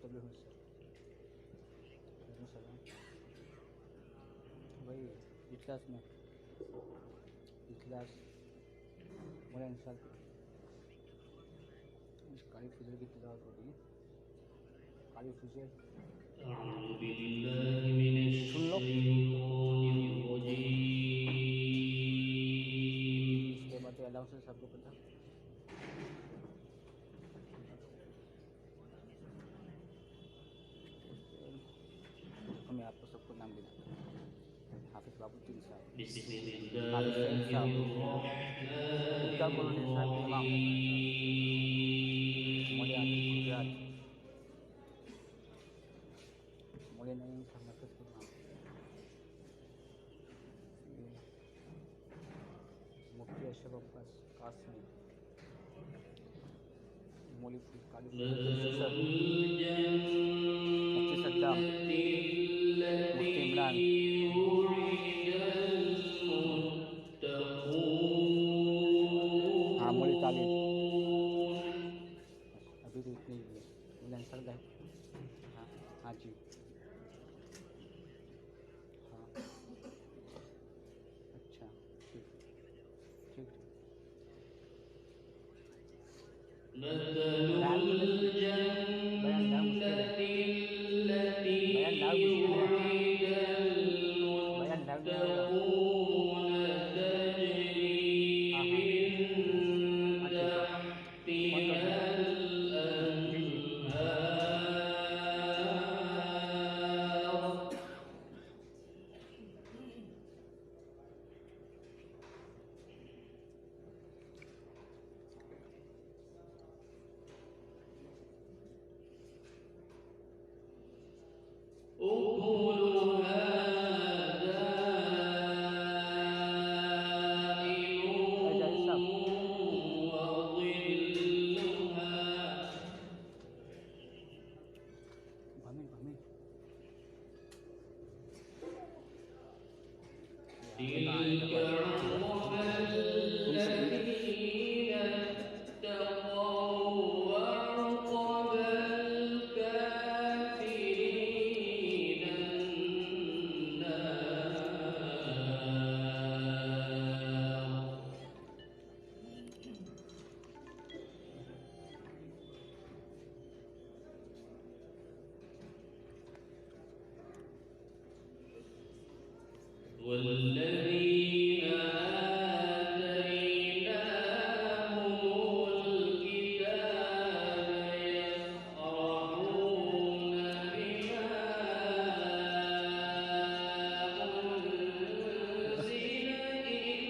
तबलीग से वही इखलास में इखलास मोला इंसान काली फजर की तिलावत हो रही है। काली फजर सुन लो, इसके बाद अल्लाह से सबको पता। मैं आपको सबको नाम गिना हाफिज बाबुद्दीन साहब, हाफिज सईद साहब, इकबाल कॉलोनी साहब के इमाम मौलाना आदिल गुजरात, मौलाना नईम साहब मरकज के इमाम, मुफ्ती अशरफ अब्बास कासमी, मौलवी काली मुफ्ती सद्दाम, मुफ्ती इमरान, हाँ मौलवी तालिब, अभी तो इतने ही है आंसर गए। हाँ हाँ जी हाँ अच्छा ठीक ठीक ठीक बयान तो नहीं, बयान ना मुश्किल है, बयान ना मुश्किल है, बयान ना नहीं होगा। हाँ हाँ हाँ ठीक है फोन कर दूँगा। जी जी जाहिद साहब भमीर भमीर ये कहाँ आएगा बात तुमसे पूछो। والذين آتيناهم الكتاب يفرحون بما أنزل إليك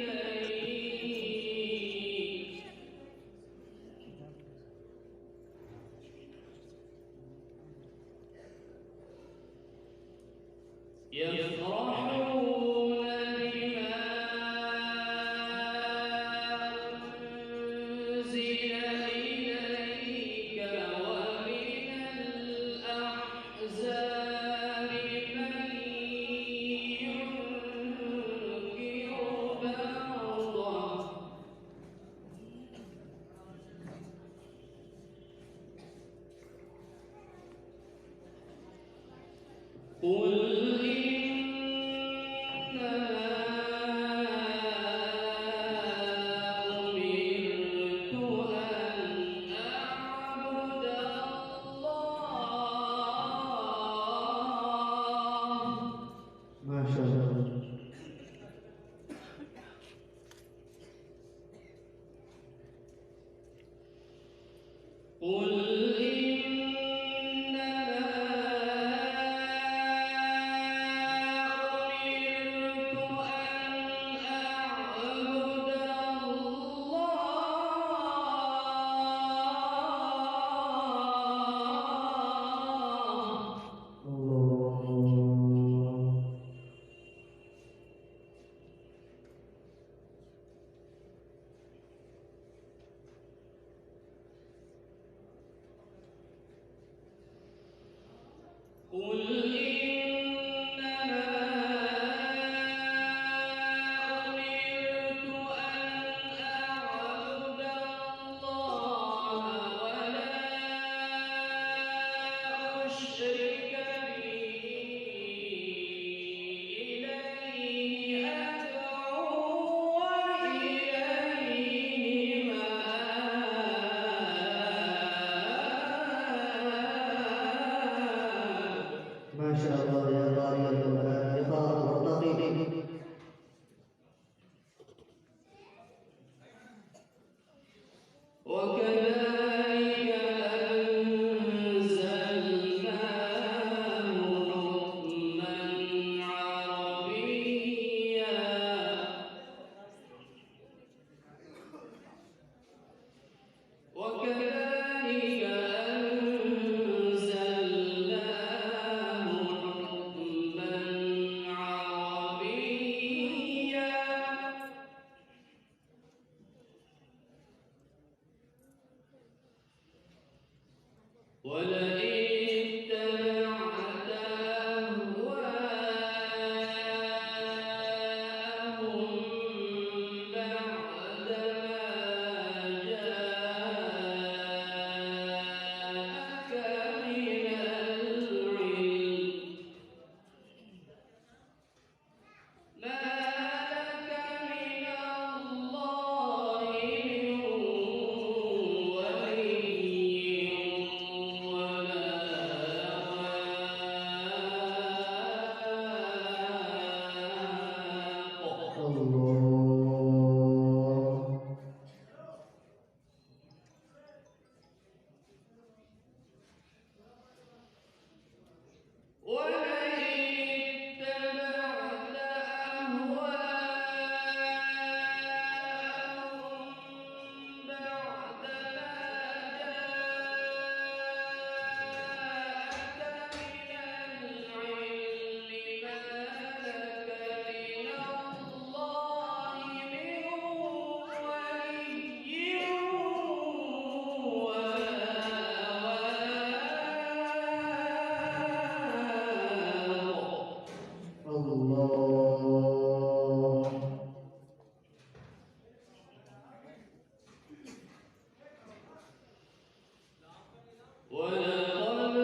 يفرحون ولئن اتبعت أهواءهم بعد ما جاءك من العلم ما لك من الله من ولي ولا واق ولئن اتبعت أهواءهم بعد ما جاءك من العلم ما لك من الله من ولي ولا واق ولقد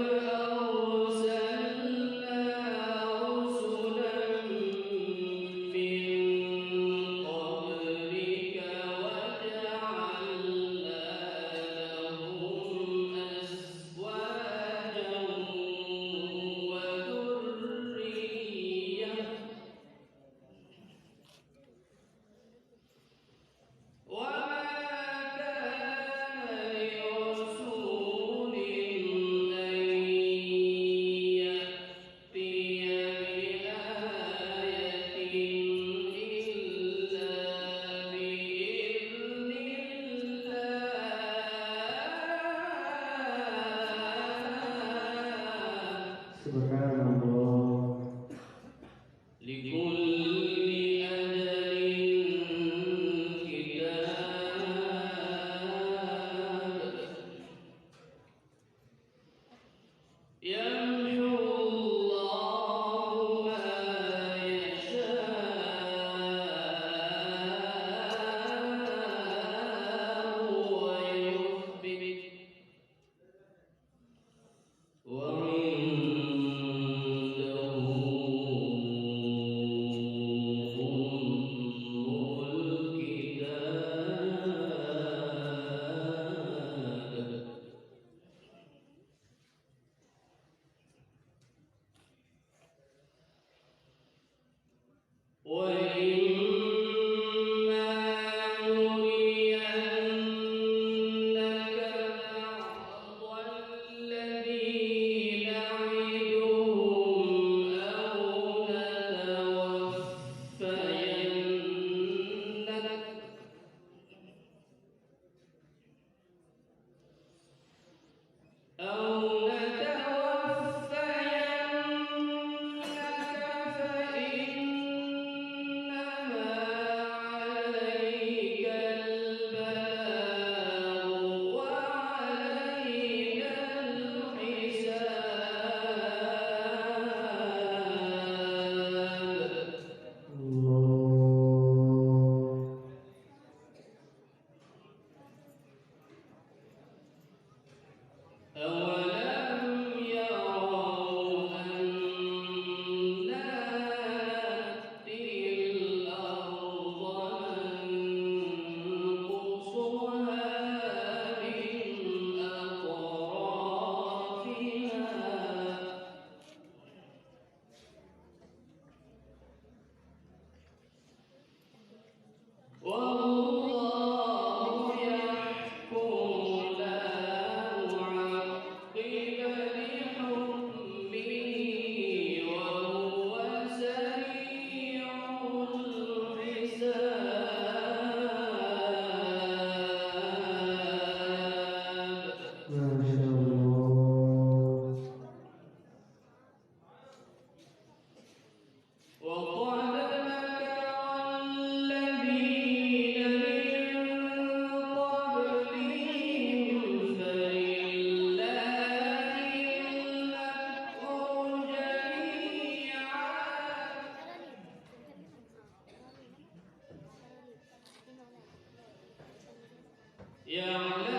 أرسلنا رسلا من قبلك وجعلنا لهم أزواجا وذرية وما كان لرسول أن يأتي بآية إلا بإذن الله سبحان الله. لكل أجل كتاب يمحو الله ما يشاء ويثبت وعنده يعلم